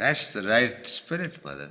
That's the right spirit, mother.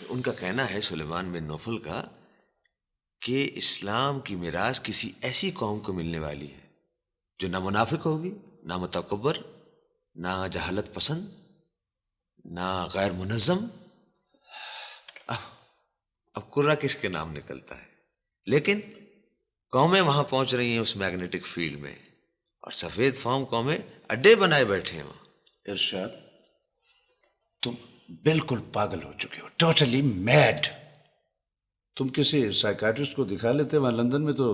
ان کا کہنا ہے سلیمان بن نوفل کا کہ اسلام کی میراث کسی ایسی قوم کو ملنے والی ہے جو نہ منافق ہوگی، نہ متکبر، نہ جہالت پسند، نہ غیر منظم۔ اب کرا کس کے نام نکلتا ہے، لیکن قومیں وہاں پہنچ رہی ہیں اس میگنیٹک فیلڈ میں، اور سفید فام قومیں اڈے بنائے بیٹھے ہیں وہاں۔ ارشاد، تم بالکل پاگل ہو چکے ہو، ٹوٹلی میڈ۔ تم کسی سائیکاٹرسٹ کو دکھا لیتے وہاں لندن میں، تو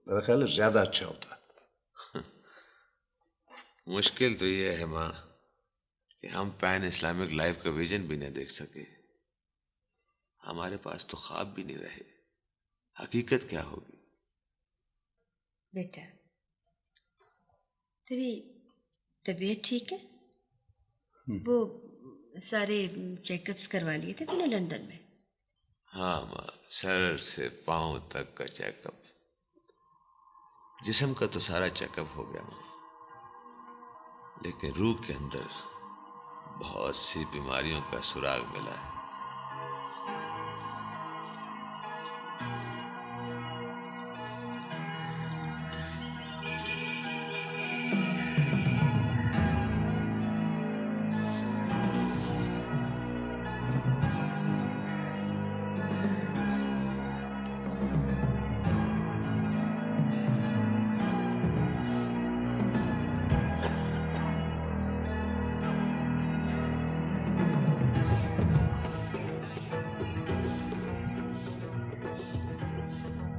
میرا خیال ہے زیادہ اچھا ہوتا۔ مشکل تو یہ ہے ماں کہ ہم پین اسلامک لائف کا ویژن بھی نہ دیکھ سکے، ہمارے پاس تو خواب بھی نہیں رہے، حقیقت کیا ہوگی؟ بیٹا، تیری طبیعت ٹھیک ہے؟ وہ سارے چیک اپس کروا لیے تھے تو نے لندن میں؟ ہاں ماں، سر سے پاؤں تک کا چیک اپ، جسم کا تو سارا چیک اپ ہو گیا ماں، لیکن روح کے اندر بہت سی بیماریوں کا سراغ ملا ہے۔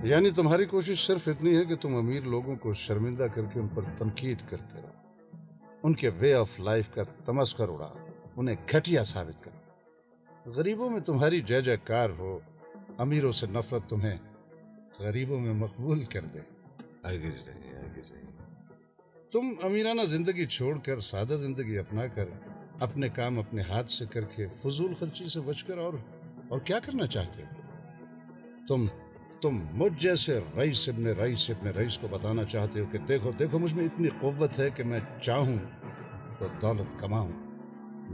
یعنی تمہاری کوشش صرف اتنی ہے کہ تم امیر لوگوں کو شرمندہ کر کے ان پر تنقید کرتے رہو، ان کے وے آف لائف کا تمسخر اڑا، انہیں گھٹیا ثابت کرو۔ غریبوں میں تمہاری جے جے کار ہو، امیروں سے نفرت تمہیں غریبوں میں مقبول کر دے۔ ہرگز نہیں، ہرگز نہیں۔ تم امیرانہ زندگی چھوڑ کر سادہ زندگی اپنا کر، اپنے کام اپنے ہاتھ سے کر کے فضول خرچی سے بچ کر اور کیا کرنا چاہتے ہو؟ تم مجھ جیسے رئیس ابن رئیس کو بتانا چاہتے ہو کہ دیکھو مجھ میں اتنی قوت ہے کہ میں چاہوں تو دولت کماؤں،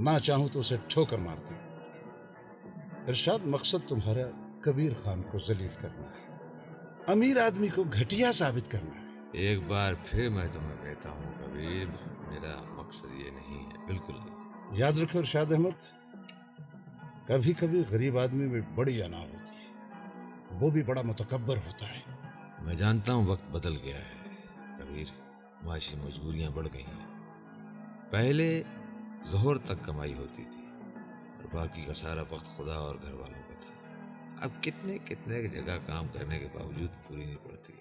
نہ چاہوں تو اسے ٹھوکر مار دوں۔ ارشاد، مقصد تمہارا کبیر خان کو ذلیل کرنا ہے، امیر آدمی کو گھٹیا ثابت کرنا ہے۔ ایک بار پھر میں تمہیں کہتا ہوں کبیر، میرا مقصد یہ نہیں ہے، بالکل نہیں۔ یاد رکھو ارشاد احمد، کبھی کبھی غریب آدمی میں بڑی انا ہوتی ہے، وہ بھی بڑا متکبر ہوتا ہے۔ میں جانتا ہوں وقت بدل گیا ہے کبیر، معاشی مجبوریاں بڑھ گئی ہیں۔ پہلے ظہر تک کمائی ہوتی تھی اور باقی کا سارا وقت خدا اور گھر والوں کا تھا۔ اب کتنے جگہ کام کرنے کے باوجود پوری نہیں پڑتی۔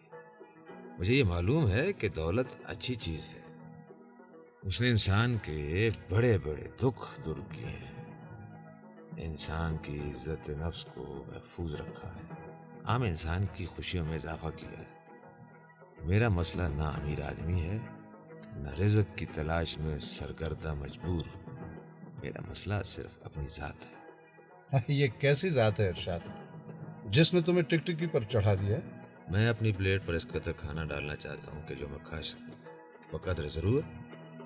مجھے یہ معلوم ہے کہ دولت اچھی چیز ہے، اس نے انسان کے بڑے بڑے دکھ دور کیے ہیں، انسان کی عزت نفس کو محفوظ رکھا ہے، عام انسان کی خوشیوں میں اضافہ کیا ہے۔ میرا مسئلہ نہ امیر آدمی ہے، نہ رزق کی تلاش میں سرگردہ مجبور، میرا مسئلہ صرف اپنی ذات ہے۔ یہ کیسی ذات ہے ارشاد جس نے تمہیں ٹکٹکی پر چڑھا دیا ہے؟ میں اپنی پلیٹ پر اس قدر کھانا ڈالنا چاہتا ہوں کہ جو میں کھا سکوں، بقدر ضرورت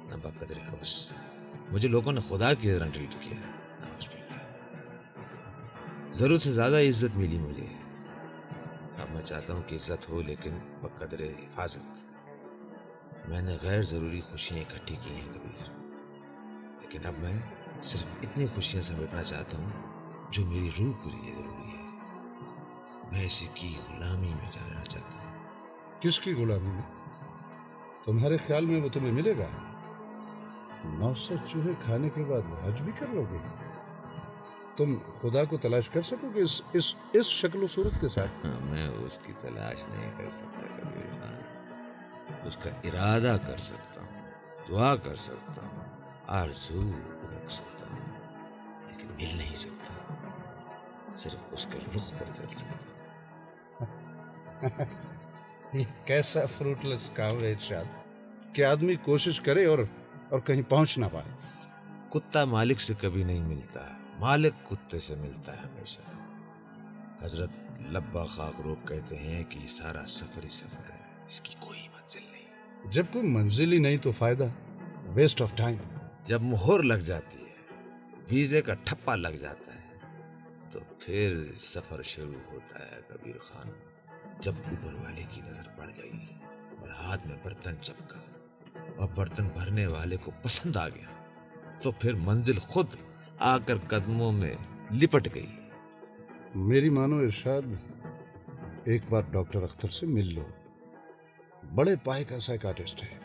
نہ بقدر ہوس۔ مجھے لوگوں نے خدا کی طرح ٹریٹ کیا، نعوذ باللہ۔ ضرورت سے زیادہ عزت ملی مجھے، اب میں چاہتا ہوں کہ عزت ہو لیکن بقدر حفاظت۔ میں نے غیر ضروری خوشیاں اکٹھی کی ہیں کبیر، لیکن اب میں صرف اتنی خوشیاں سمیٹنا چاہتا ہوں جو میری روح کے لیے ضروری ہے۔ میں اسی کی غلامی میں جانا چاہتا ہوں۔ کس کی غلامی میں؟ تمہارے خیال میں وہ تمہیں ملے گا؟ 900 چوہے کھانے کے بعد حج بھی کر لو گے؟ تم خدا کو تلاش کر سکو گے اس شکل و صورت کے ساتھ؟ میں اس کی تلاش نہیں کر سکتا کبیر خان، اس کا ارادہ کر سکتا ہوں، دعا کر سکتا ہوں، آرزو رکھ سکتا ہوں، لیکن مل نہیں سکتا، صرف اس کے رخ پر چل سکتا ہوں۔ یہ کیسا فروٹ لیس کام ہے ارشاد کہ آدمی کوشش کرے اور کہیں پہنچ نہ پائے۔ کتا مالک سے کبھی نہیں ملتا، مالک کتے سے ملتا ہے ہمیشہ۔ حضرت لبا خاک روک کہتے ہیں کہ یہ سارا سفر ہی سفر ہے، اس کی کوئی منزل نہیں۔ جب کوئی منزل ہی نہیں تو فائدہ؟ Waste of time. جب مہر لگ جاتی ہے، ویزے کا ٹھپا لگ جاتا ہے، تو پھر سفر شروع ہوتا ہے کبیر خان۔ جب اوپر والے کی نظر پڑ گئی اور ہاتھ میں برتن چپکا اور برتن بھرنے والے کو پسند آ گیا تو پھر منزل خود آ کر قدموں میں لپٹ گئی۔ میری مانو ارشاد، ایک بار ڈاکٹر اختر سے مل لو، بڑے پائے کا سائیکاٹسٹ ہے،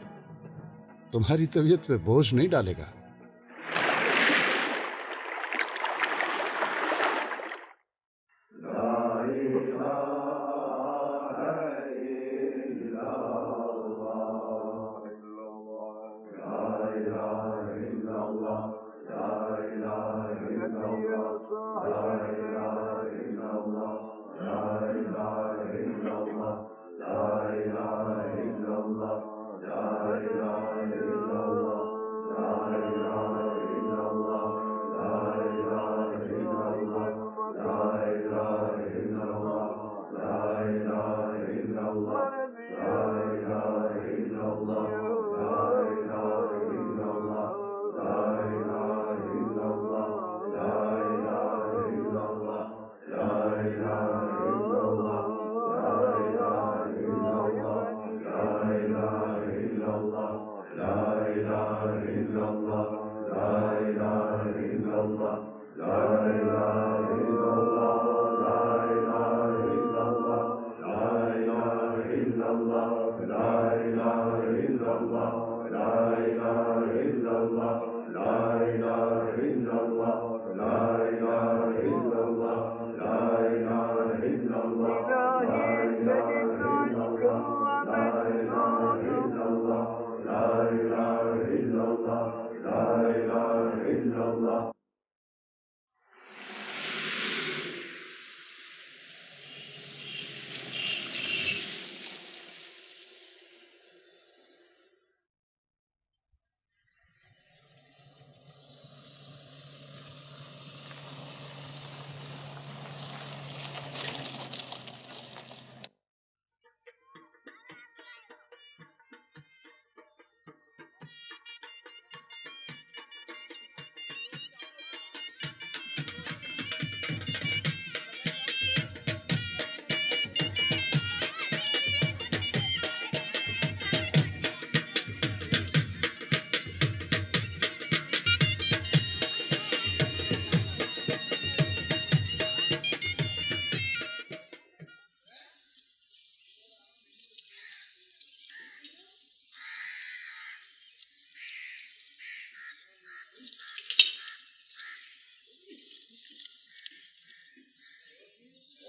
تمہاری طبیعت پہ بوجھ نہیں ڈالے گا۔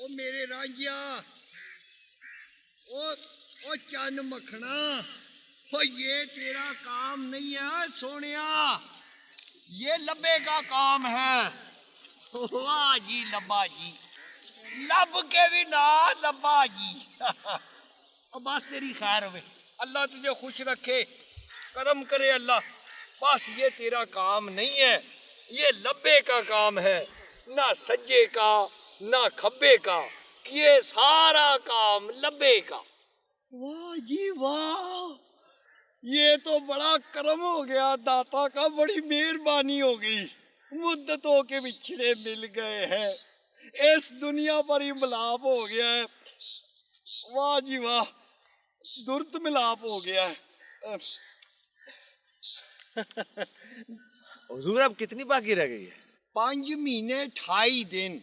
میرے رانجیا، او چند مکھنا، او یہ تیرا کام نہیں ہے سونیا، یہ لبے کا کام ہے۔ واہ جی لبا جی، لب کے بھی نہ لبا جی۔ بس تیری خیر ہوئے، اللہ تجھے خوش رکھے، کرم کرے اللہ۔ بس یہ تیرا کام نہیں ہے، یہ لبے کا کام ہے، نہ سجے کا نہ کھبے کا، یہ سارا کام لبے کا۔ واہ جی واہ، یہ تو بڑا کرم ہو گیا داتا کا، بڑی مہربانی ہو گئی، مدتوں کے بچھڑے مل گئے ہیں، اس دنیا پر ہی ملاپ ہو گیا ہے۔ واہ جی واہ، درد ملاپ ہو گیا ہے۔ حضور اب کتنی باقی رہ گئی ہے؟ 5 مہینے 28 دن،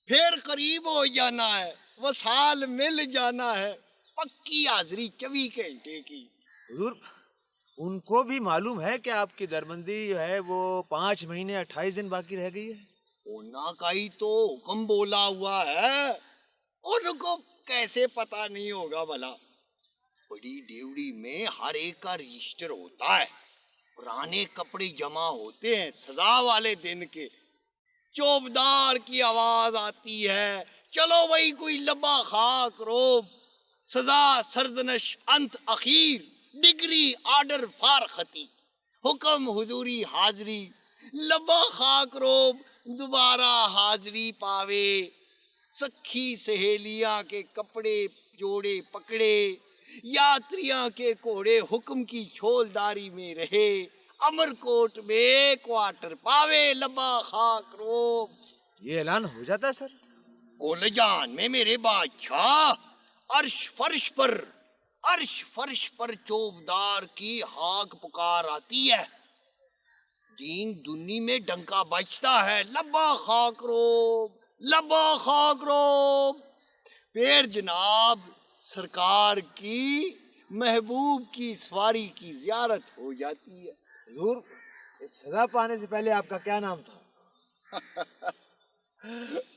پھر قریب ہو جانا ہے، وصال مل جانا ہے، پکی حاضری 24 گھنٹے کی۔ حضور ان کو بھی معلوم ہے کہ آپ کی دربندی جو ہے وہ 5 مہینے 28 دن باقی رہ گئی ہے؟ ہونا کا ہی تو حکم بولا ہوا ہے، ان کو کیسے پتا نہیں ہوگا بھلا؟ بڑی ڈیوڑی میں ہر ایک کا رجسٹر ہوتا ہے، پرانے کپڑے جمع ہوتے ہیں سزا والے دن کے، چوبدار کی آواز آتی ہے، چلو وہی کوئی لبا خاک روب، سزا سرزنش انت اخیر، ڈگری آرڈر فارختی، حکم حضوری حاضری، لبا خاک روب دوبارہ حاضری پاوے، سکھی سہیلیاں کے کپڑے جوڑے پکڑے، یاتریاں کے کوڑے حکم کی چھولداری میں رہے، امر کوٹ میں کوارٹر پاوے، لبا خاک روب۔ یہ اعلان ہو جاتا سر؟ کولجان میں میرے بادشاہ، عرش فرش پر چوبدار کی ہاک پکار آتی ہے، دین دنی میں ڈنکا بجتا ہے، لبا خاک روب، پھر جناب سرکار کی محبوب کی سواری کی زیارت ہو جاتی ہے۔ حضور، اس سزا پانے سے پہلے آپ کا کیا نام تھا؟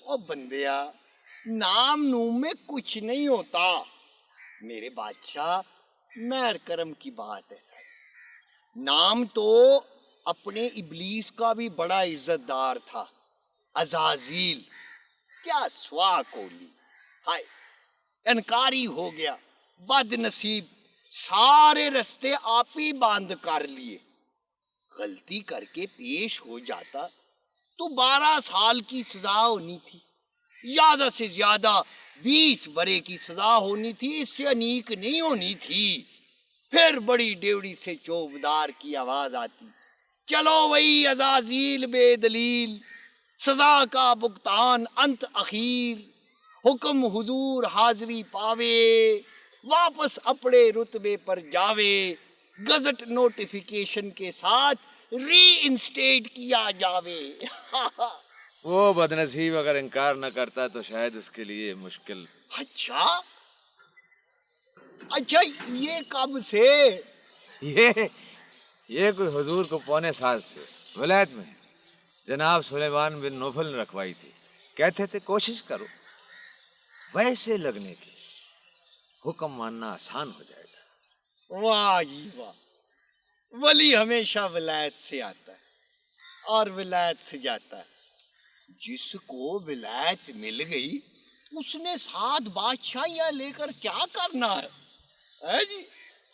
او بندیا، نام نوم میں کچھ نہیں ہوتا میرے بادشاہ، مہر کرم کی بات ہے سر۔ نام تو اپنے ابلیس کا بھی بڑا عزت دار تھا، عزازیل، کیا سوا کولی، ہائے انکاری ہو گیا، بد نصیب، سارے رستے آپ ہی بند کر لیے۔ غلطی کر کے پیش ہو جاتا تو 12 سال کی سزا ہونی تھی، زیادہ سے زیادہ 20 برے کی سزا ہونی تھی، اس سے انیک نہیں ہونی تھی۔ پھر بڑی ڈیوڑی سے چوبدار کی آواز آتی، چلو وہی عزازیل بے دلیل، سزا کا بھگتان انت اخیر، حکم حضور حاضری پاوے، واپس اپنے رتبے پر جاوے، گزٹ نوٹیفیکیشن کے ساتھ ری انسٹیٹ کیا جاوے۔ وہ بدنصیب اگر انکار نہ کرتا تو شاید اس کے لیے مشکل۔ اچھا یہ کب سے؟ یہ کوئی حضور کو 3.25 سے ولایت میں جناب سلیمان بن نوفل نے رکھوائی تھی، کہتے تھے کوشش کرو ویسے لگنے کی، حکم ماننا آسان ہو جائے گا۔ واہ جی واہ، ولی ہمیشہ ولایت سے آتا ہے اور ولایت سے جاتا ہے۔ جس کو ولایت مل گئی اس نے 7 بادشاہیاں لے کر کیا کرنا ہے جی؟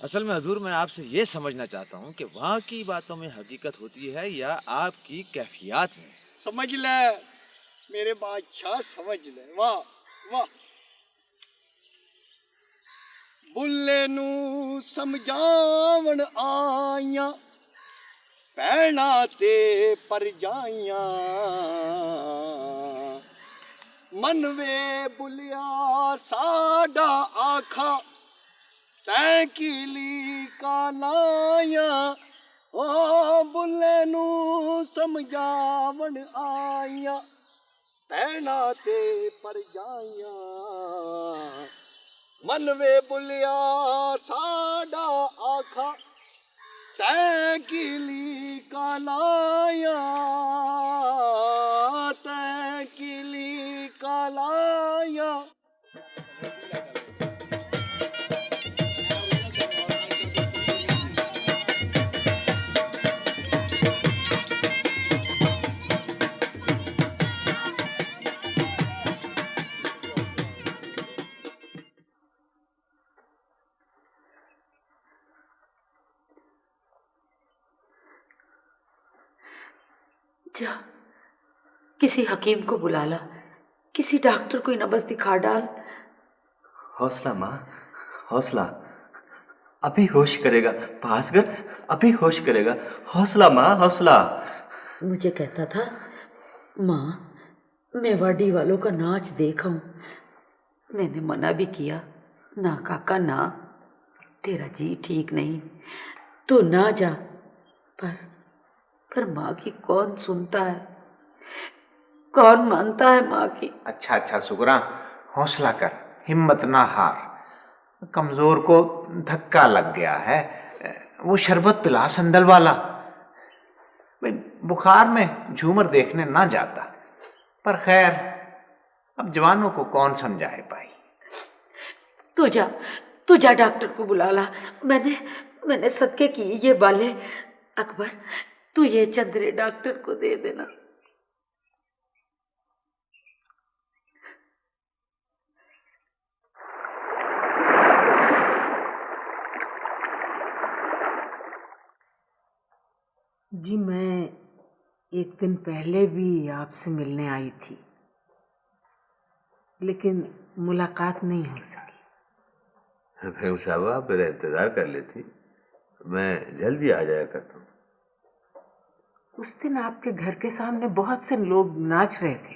اصل میں حضور میں آپ سے یہ سمجھنا چاہتا ہوں کہ وہاں کی باتوں میں حقیقت ہوتی ہے یا آپ کی کیفیات میں؟ سمجھ لے میرے بادشاہ، سمجھ لے، واہ واہ۔ بلے نو سمجھاون آئیاں پینا تے پر جائیاں، منوے بلیا ساڈا آکھا تیں کیلی کانائیاں، او بلے نو سمجھاون آئیاں پینا تے پر جائیاں، منوے بلیا ساڈا آکھا تیں کیلی کانائیاں، تیں کیلی کانائیاں۔ جا کسی حکیم کو بلا لا، کسی ڈاکٹر کو نبض دکھا ڈال۔ حوصلہ ماں، حوصلہ، ابھی ہوش کرے گا، بھاسگر ابھی ہوش کرے گا، حوصلہ ماں، حوصلہ۔ مجھے کہتا تھا ماں میں واڈی والوں کا ناچ دیکھا ہوں، میں نے منع بھی کیا، نہ کاکا نہ، تیرا جی ٹھیک نہیں تو نہ جا، پر ماں کی کون سنتا ہے، کون مانتا ہے ماں کی؟ اچھا سگرا، حوصلہ کر، ہمت نہ ہار، کمزور کو دھکا لگ گیا ہے، وہ شربت پلا سندل والا۔ بخار میں جھومر دیکھنے نہ جاتا، پر خیر اب جوانوں کو کون سمجھائے پائی۔ تو جا ڈاکٹر کو بلا لا، میں نے صدقے کی یہ بالے، اکبر تو یہ چندرے ڈاکٹر کو دے دینا۔ جی میں ایک دن پہلے بھی آپ سے ملنے آئی تھی، لیکن ملاقات نہیں ہو سکی۔ بیگم صاحبہ آپ میرا انتظار کر لیتی، میں جلدی آ جایا کرتا ہوں۔ اس دن آپ کے گھر کے سامنے بہت سے لوگ ناچ رہے تھے،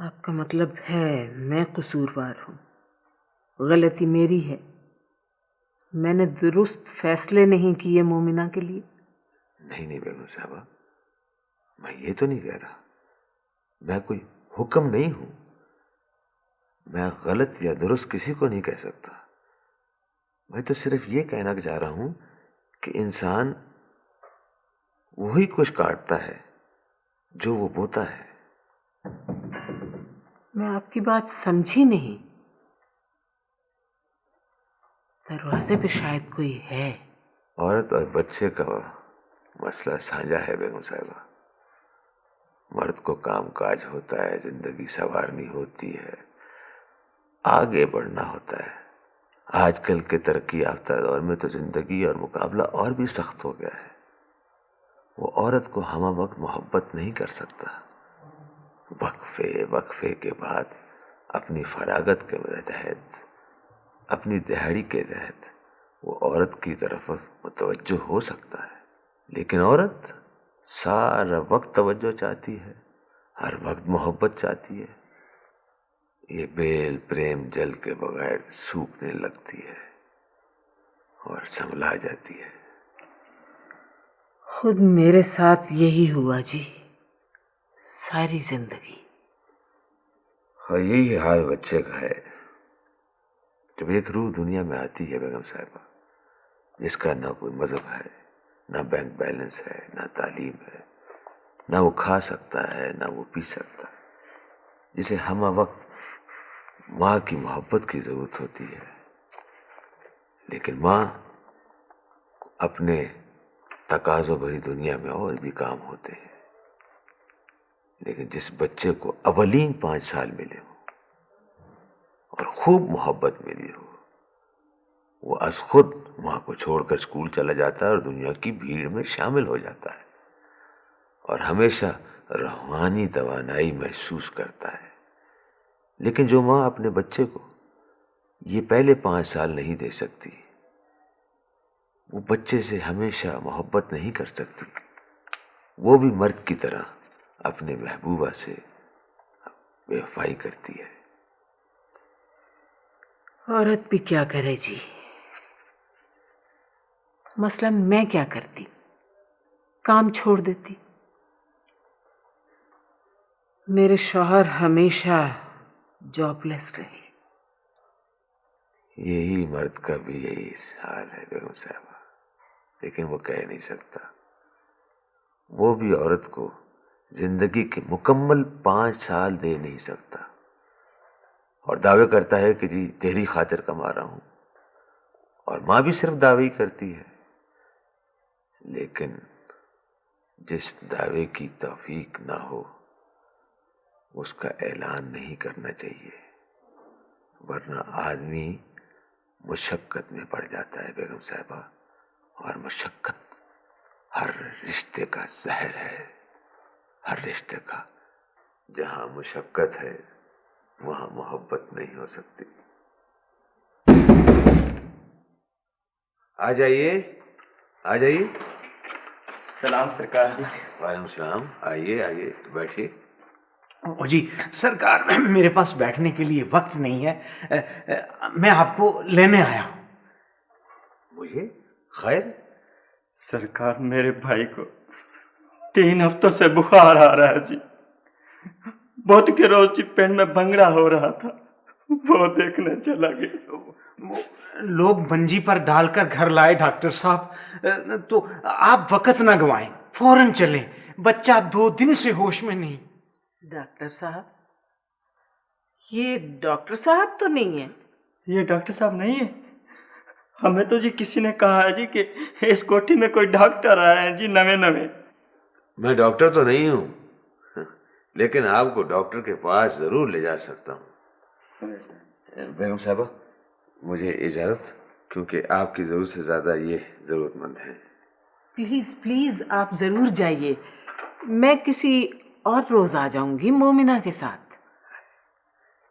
آپ کا مطلب ہے میں قصوروار ہوں، غلطی میری ہے، میں نے درست فیصلے نہیں کیے مومنہ کے لیے؟ نہیں بیگم صاحبہ، میں یہ تو نہیں کہہ رہا، میں کوئی حکم نہیں ہوں، میں غلط یا درست کسی کو نہیں کہہ سکتا، میں تو صرف یہ کہنا چاہ رہا ہوں کہ انسان وہی کچھ کاٹتا ہے جو وہ بوتا ہے۔ میں آپ کی بات سمجھی نہیں، دروازے پہ شاید کوئی ہے۔ عورت اور بچے کا مسئلہ سانجا ہے بیگم صاحبہ، مرد کو کام کاج ہوتا ہے، زندگی سنوارنی ہوتی ہے، آگے بڑھنا ہوتا ہے۔ آج کل کے ترقی یافتہ دور میں تو زندگی اور مقابلہ اور بھی سخت ہو گیا ہے، وہ عورت کو ہمہ وقت محبت نہیں کر سکتا، وقفے کے بعد اپنی فراغت کے تحت، اپنی دہاڑی کے تحت وہ عورت کی طرف متوجہ ہو سکتا ہے، لیکن عورت سارا وقت توجہ چاہتی ہے، ہر وقت محبت چاہتی ہے، یہ بیل پریم جل کے بغیر سوکھنے لگتی ہے اور سنبھلا جاتی ہے۔ خود میرے ساتھ یہی ہوا جی، ساری زندگی۔ اور یہی حال بچے کا ہے جب ایک روح دنیا میں آتی ہے بیگم صاحبہ، جس کا نہ کوئی مذہب ہے، نہ بینک بیلنس ہے، نہ تعلیم ہے، نہ وہ کھا سکتا ہے، نہ وہ پی سکتا ہے، جسے ہمہ وقت ماں کی محبت کی ضرورت ہوتی ہے، لیکن ماں اپنے تقاضوں بھری دنیا میں اور بھی کام ہوتے ہیں، لیکن جس بچے کو اولین 5 سال ملے ہوں اور خوب محبت ملی ہو، وہ از خود ماں کو چھوڑ کر اسکول چلا جاتا ہے اور دنیا کی بھیڑ میں شامل ہو جاتا ہے اور ہمیشہ روحانی توانائی محسوس کرتا ہے، لیکن جو ماں اپنے بچے کو یہ پہلے 5 سال نہیں دے سکتی، وہ بچے سے ہمیشہ محبت نہیں کر سکتی، وہ بھی مرد کی طرح اپنے محبوبہ سے بے وفائی کرتی ہے۔ عورت بھی کیا کرے جی، مثلاً میں کیا کرتی، کام چھوڑ دیتی، میرے شوہر ہمیشہ جاب لیس رہے۔ یہی مرد کا بھی یہی حال ہے بیگم صاحبہ، لیکن وہ کہہ نہیں سکتا، وہ بھی عورت کو زندگی کے مکمل 5 سال دے نہیں سکتا اور دعوے کرتا ہے کہ جی تیری خاطر کما رہا ہوں، اور ماں بھی صرف دعوے ہی کرتی ہے، لیکن جس دعوے کی توفیق نہ ہو اس کا اعلان نہیں کرنا چاہیے، ورنہ آدمی مشقت میں پڑ جاتا ہے بیگم صاحبہ، اور مشقت ہر رشتے کا زہر ہے، ہر رشتے کا۔ جہاں مشقت ہے وہاں محبت نہیں ہو سکتی۔ آ جائیے آ جائیے۔ سلام سرکار جی۔ وعلیکم السلام، آئیے آئیے بیٹھیے۔ او جی سرکار، میرے پاس بیٹھنے کے لیے وقت نہیں ہے، میں آپ کو لینے آیا ہوں۔ مجھے؟ خیر؟ سرکار میرے بھائی کو 3 ہفتوں سے بخار آ رہا ہے جی، بدھ کے روز جی پینڈ میں بھنگڑا ہو رہا تھا، وہ دیکھنے چلا گیا۔ لوگ منجی پر ڈال کر گھر لائے ڈاکٹر صاحب، تو آپ وقت نہ گوائیں، فوراً چلیں، بچہ 2 دن سے ہوش میں نہیں۔ ڈاکٹر صاحب؟ یہ ڈاکٹر صاحب تو نہیں ہے؟ یہ ڈاکٹر صاحب نہیں ہے؟ ہمیں تو جی کسی نے کہا ہے جی کہ اس کوٹھی میں کوئی ڈاکٹر آئے ہیں جی نویں۔ میں ڈاکٹر تو نہیں ہوں، لیکن آپ کو ڈاکٹر کے پاس ضرور لے جا سکتا ہوں۔ بیگم صاحبہ مجھے اجازت، کیونکہ آپ کی ضرورت سے زیادہ یہ ضرورت مند ہیں۔ پلیز پلیز آپ ضرور جائیے، میں کسی اور روز آ جاؤں گی مومنہ کے ساتھ۔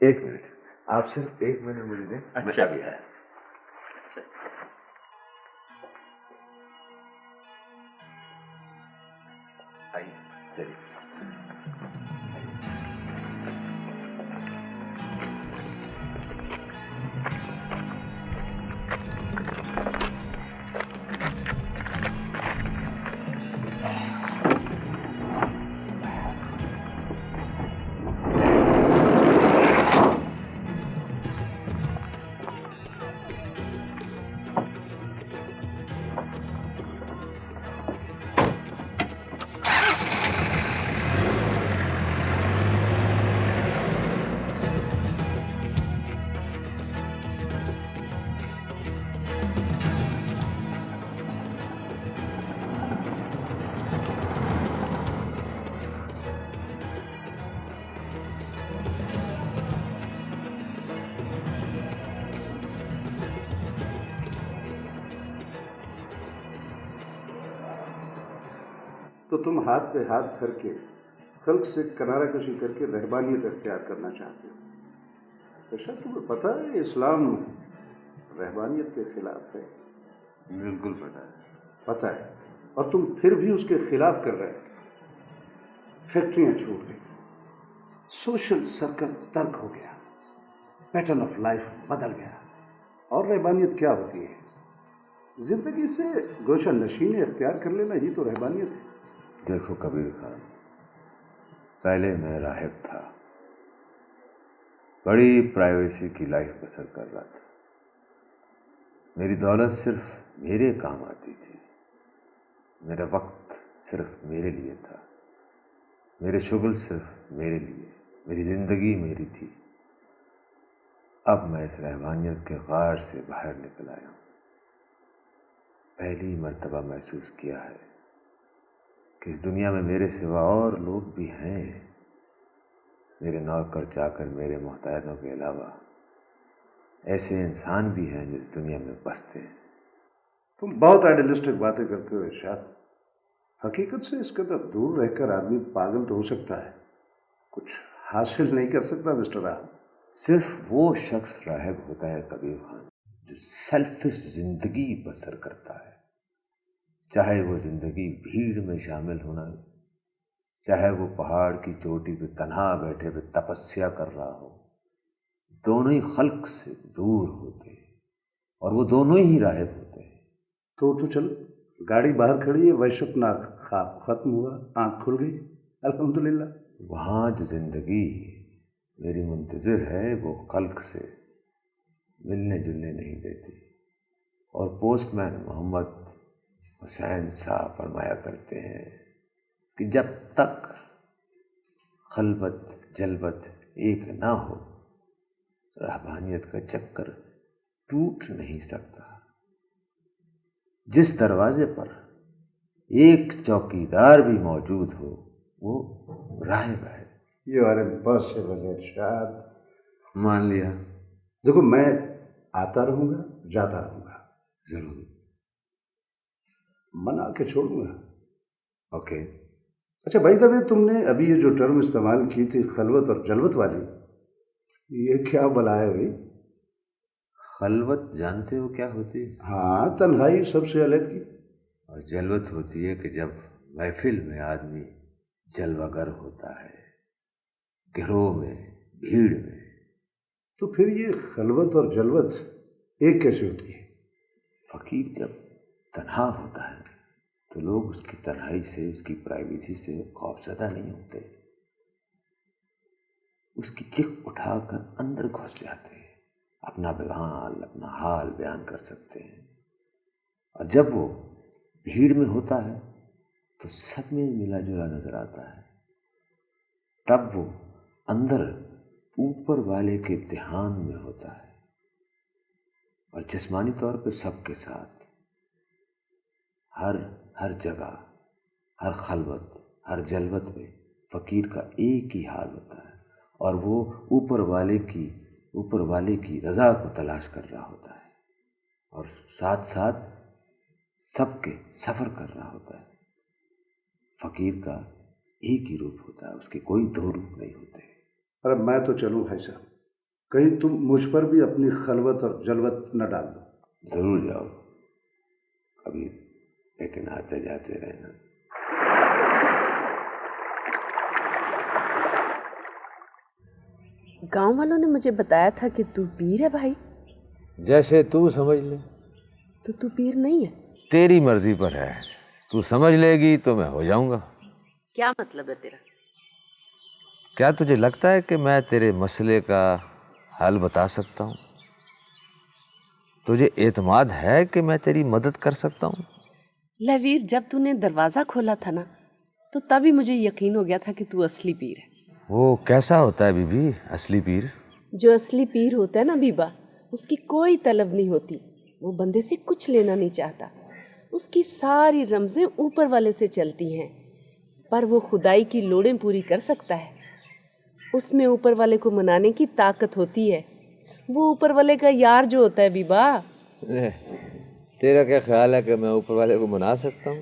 1 منٹ، آپ صرف 1 منٹ مجھے دیں، میں ابھی آیا۔ آئیے چلیے۔ تو تم ہاتھ پہ ہاتھ دھر کے خلق سے کنارہ کشی کر کے رہبانیت اختیار کرنا چاہتے ہو. اچھا تمہیں پتہ ہے اسلام رہبانیت کے خلاف ہے؟ بالکل پتہ ہے. پتہ ہے، اور تم پھر بھی اس کے خلاف کر رہے ہو. فیکٹریاں چھوٹ گئی، سوشل سرکل ترک ہو گیا، پیٹرن آف لائف بدل گیا. اور رہبانیت کیا ہوتی ہے؟ زندگی سے گوشہ نشینی اختیار کر لینا ہی تو رہبانیت ہے. دیکھو کبیر خان، پہلے میں راہب تھا، بڑی پرائیویسی کی لائف بسر کر رہا تھا. میری دولت صرف میرے کام آتی تھی، میرا وقت صرف میرے لیے تھا، میرے شغل صرف میرے لیے، میری زندگی میری تھی. اب میں اس رہبانیت کے غار سے باہر نکل آیا ہوں. پہلی مرتبہ محسوس کیا ہے کہ اس دنیا میں میرے سوا اور لوگ بھی ہیں، میرے نوکر چاکر، میرے محتاجوں کے علاوہ ایسے انسان بھی ہیں جو اس دنیا میں بستے ہیں. تم بہت آئیڈیلسٹک باتیں کرتے ہو ارشاد. حقیقت سے اس قدر دور رہ کر آدمی پاگل تو ہو سکتا ہے، کچھ حاصل نہیں کر سکتا مسٹر راہب. صرف وہ شخص راہب ہوتا ہے کبیر خان جو سیلفش زندگی بسر کرتا ہے، چاہے وہ زندگی بھیڑ میں شامل ہونا ہو، چاہے وہ پہاڑ کی چوٹی پہ تنہا بیٹھے ہوئے تپسیا کر رہا ہو. دونوں ہی خلق سے دور ہوتے ہیں اور وہ دونوں ہی راہب ہوتے ہیں. تو اٹھو چل، گاڑی باہر کھڑی ہے، وحشتناک خواب ختم ہوا، آنکھ کھل گئی الحمدللہ. وہاں جو زندگی میری منتظر ہے وہ خلق سے ملنے جلنے نہیں دیتی. اور پوسٹ مین محمد حسین صاحب فرمایا کرتے ہیں کہ جب تک خلوت جلوت ایک نہ ہو رہبانیت کا چکر ٹوٹ نہیں سکتا. جس دروازے پر ایک چوکیدار بھی موجود ہو وہ راہب ہے. یو آر امپاسبل ارشاد. مان لیا. دیکھو میں آتا رہوں گا، جاتا رہوں گا، ضرور. منا کے چھوڑوں گا. اوکے. اچھا بھائی دبے، تم نے ابھی یہ جو ٹرم استعمال کی تھی خلوت اور جلوت والی، یہ کیا بلا ہے بھائی؟ خلوت جانتے ہو کیا ہوتی ہے؟ ہاں، تنہائی، سب سے علیحدگی. اور جلوت ہوتی ہے کہ جب محفل میں آدمی جلوہ گر ہوتا ہے، گروہ میں، بھیڑ میں. تو پھر یہ خلوت اور جلوت ایک کیسے ہوتی ہے؟ فقیر جب تنہا ہوتا ہے تو لوگ اس کی تنہائی سے، اس کی پرائیویسی سے خوفزدہ نہیں ہوتے، اس کی چیخ اٹھا کر اندر گھس جاتے ہیں، اپنا اپنا حال بیان کر سکتے ہیں. اور جب وہ بھیڑ میں ہوتا ہے تو سب میں ملا جلا نظر آتا ہے. تب وہ اندر اوپر والے کے دھیان میں ہوتا ہے اور جسمانی طور پہ سب کے ساتھ، ہر جگہ، ہر خلوت، ہر جلوت میں فقیر کا ایک ہی حال ہوتا ہے اور وہ اوپر والے کی رضا کو تلاش کر رہا ہوتا ہے اور ساتھ ساتھ سب کے سفر کر رہا ہوتا ہے. فقیر کا ایک ہی روپ ہوتا ہے، اس کے کوئی دو روپ نہیں ہوتے. ارے میں تو چلوں بھائی صاحب، کہیں تم مجھ پر بھی اپنی خلوت اور جلوت نہ ڈال دو. ضرور جاؤ کبھی، لیکن آتے جاتے رہنا. گاؤں والوں نے مجھے بتایا تھا کہ تو پیر ہے بھائی. جیسے تو سمجھ لے. تو پیر نہیں ہے؟ تیری مرضی پر ہے، تو سمجھ لے گی تو میں ہو جاؤں گا. کیا مطلب ہے تیرا؟ کیا تجھے لگتا ہے کہ میں تیرے مسئلے کا حل بتا سکتا ہوں؟ تجھے اعتماد ہے کہ میں تیری مدد کر سکتا ہوں؟ لہویر، جب تو نے دروازہ کھولا تھا نا تو تبھی مجھے یقین ہو گیا تھا کہ تو اصلی پیر ہے. وہ کیسا ہوتا ہے بی بی اصلی پیر؟ جو اصلی پیر ہوتا ہے نا بیبا، اس کی کوئی طلب نہیں ہوتی، وہ بندے سے کچھ لینا نہیں چاہتا، اس کی ساری رمزیں اوپر والے سے چلتی ہیں، پر وہ خدائی کی لوڑیں پوری کر سکتا ہے. اس میں اوپر والے کو منانے کی طاقت ہوتی ہے. وہ اوپر والے کا یار جو ہوتا ہے بیبا. تیرا کیا خیال ہے کہ میں اوپر والے کو منا سکتا ہوں؟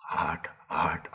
8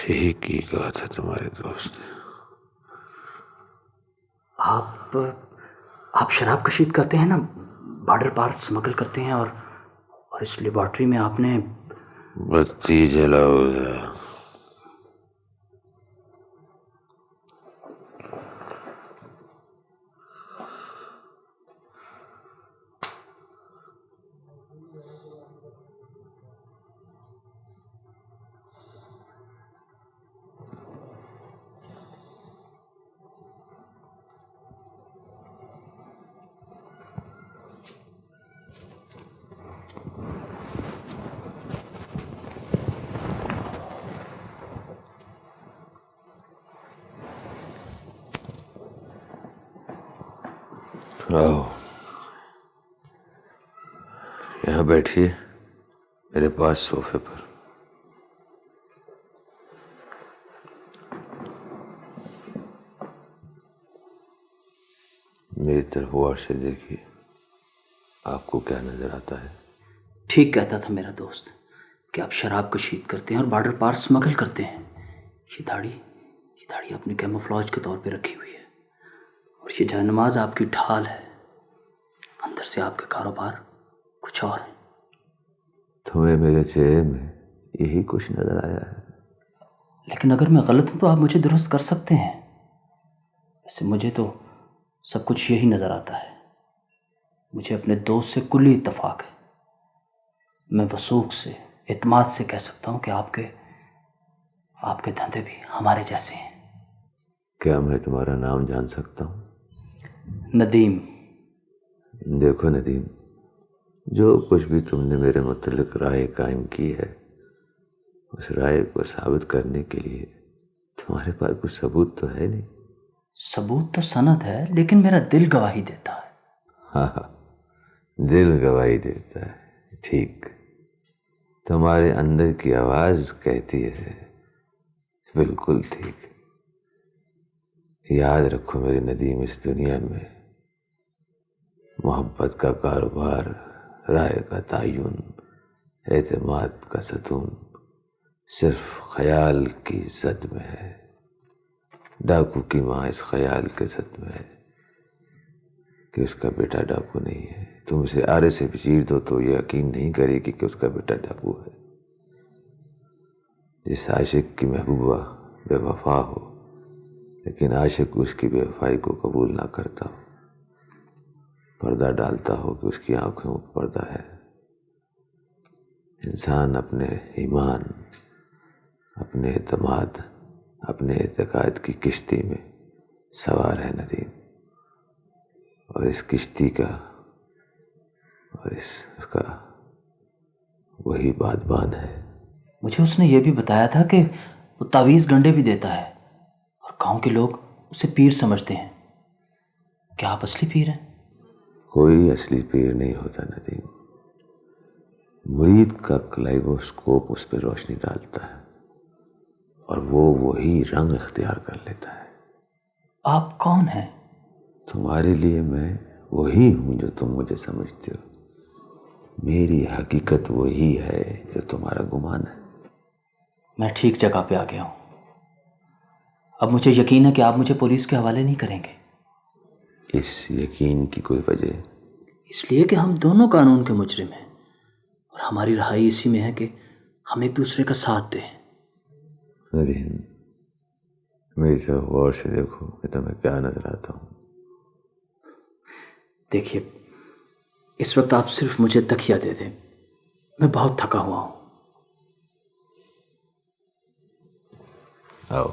ٹھیک ہی کہا تھا تمہارے دوست نے. آپ شراب کشید کرتے ہیں نا، بارڈر پار اسمگل کرتے ہیں، اور اس لیبارٹری میں آپ نے بتی جلاؤ گا. آؤ یہاں بیٹھیے میرے پاس صوفے پر. میری طرف غور سے دیکھیے، آپ کو کیا نظر آتا ہے؟ ٹھیک کہتا تھا میرا دوست کہ آپ شراب کشید کرتے ہیں اور بارڈر پار اسمگل کرتے ہیں. یہ داڑھی اپنے کیموفلاج کے طور پہ رکھی ہوئی ہے، اور یہ جائے نماز آپ کی ڈھال ہے. اندر سے آپ کا کاروبار کچھ اور ہے. تمہیں میرے چہرے میں یہی کچھ نظر آیا ہے؟ لیکن اگر میں غلط ہوں تو آپ مجھے درست کر سکتے ہیں. ویسے مجھے تو سب کچھ یہی نظر آتا ہے. مجھے اپنے دوست سے کلی اتفاق ہے. میں وثوق سے، اعتماد سے کہہ سکتا ہوں کہ آپ کے دھندے بھی ہمارے جیسے ہیں. کیا میں تمہارا نام جان سکتا ہوں؟ ندیم. دیکھو ندیم، جو کچھ بھی تم نے میرے متعلق رائے قائم کی ہے، اس رائے کو ثابت کرنے کے لیے تمہارے پاس کچھ ثبوت تو ہے نہیں. ثبوت تو سند ہے، لیکن میرا دل گواہی دیتا ہے. ہاں، دل گواہی دیتا ہے. ٹھیک، تمہارے اندر کی آواز کہتی ہے بالکل ٹھیک. یاد رکھو میرے ندیم، اس دنیا میں محبت کا کاروبار، رائے کا تعین، اعتماد کا ستون صرف خیال کی زد میں ہے. ڈاکو کی ماں اس خیال کے زد میں ہے کہ اس کا بیٹا ڈاکو نہیں ہے. تم اسے آرے سے بھی چیر دو تو یہ یقین نہیں کرے گی کہ اس کا بیٹا ڈاکو ہے. جس عاشق کی محبوبہ بے وفا ہو لیکن عاشق اس کی بے وفائی کو قبول نہ کرتا ہو، پردہ ڈالتا ہو کہ اس کی آنکھوں میں پردہ ہے. انسان اپنے ایمان، اپنے اعتماد، اپنے اعتقاد کی کشتی میں سوار ہے ندیم، اور اس کشتی کا اور اس کا وہی بادبان ہے. مجھے اس نے یہ بھی بتایا تھا کہ وہ تعویذ گنڈے بھی دیتا ہے، اور گاؤں کے لوگ اسے پیر سمجھتے ہیں. کیا آپ اصلی پیر ہیں؟ کوئی اصلی پیر نہیں ہوتا ندیم. مرید کا کلائیوسکوپ اس پہ روشنی ڈالتا ہے اور وہ وہی رنگ اختیار کر لیتا ہے. آپ کون ہیں؟ تمہارے لیے میں وہی ہوں جو تم مجھے سمجھتے ہو. میری حقیقت وہی ہے جو تمہارا گمان ہے. میں ٹھیک جگہ پہ آ گیا ہوں. اب مجھے یقین ہے کہ آپ مجھے پولیس کے حوالے نہیں کریں گے. اس یقین کی کوئی وجہ؟ اس لیے کہ ہم دونوں قانون کے مجرم ہیں، اور ہماری رہائی اسی میں ہے کہ ہم ایک دوسرے کا ساتھ دیں. ندیم، میری طرف غور سے دیکھو کہ تمہیں کیا نظر آتا ہوں. دیکھیے، اس وقت آپ صرف مجھے تکیہ دے دیں، میں بہت تھکا ہوا ہوں. آؤ.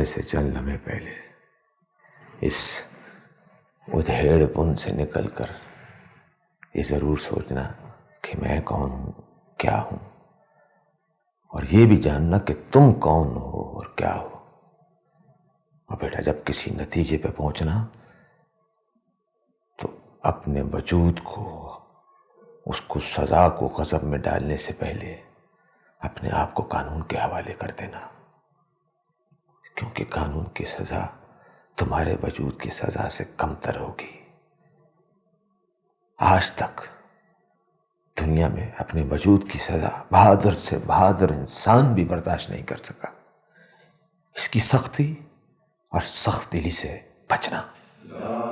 سونے سے چند لمحے پہلے اس ادھیڑ پن سے نکل کر یہ ضرور سوچنا کہ میں کون ہوں، کیا ہوں، اور یہ بھی جاننا کہ تم کون ہو اور کیا ہو. اور بیٹا جب کسی نتیجے پہ پہنچنا تو اپنے وجود کو، اس کو سزا کو غضب میں ڈالنے سے پہلے اپنے آپ کو قانون کے حوالے کر دینا، کیونکہ قانون کی سزا تمہارے وجود کی سزا سے کم تر ہوگی. آج تک دنیا میں اپنے وجود کی سزا بہادر سے بہادر انسان بھی برداشت نہیں کر سکا. اس کی سختی اور سخت دلی سے بچنا. لا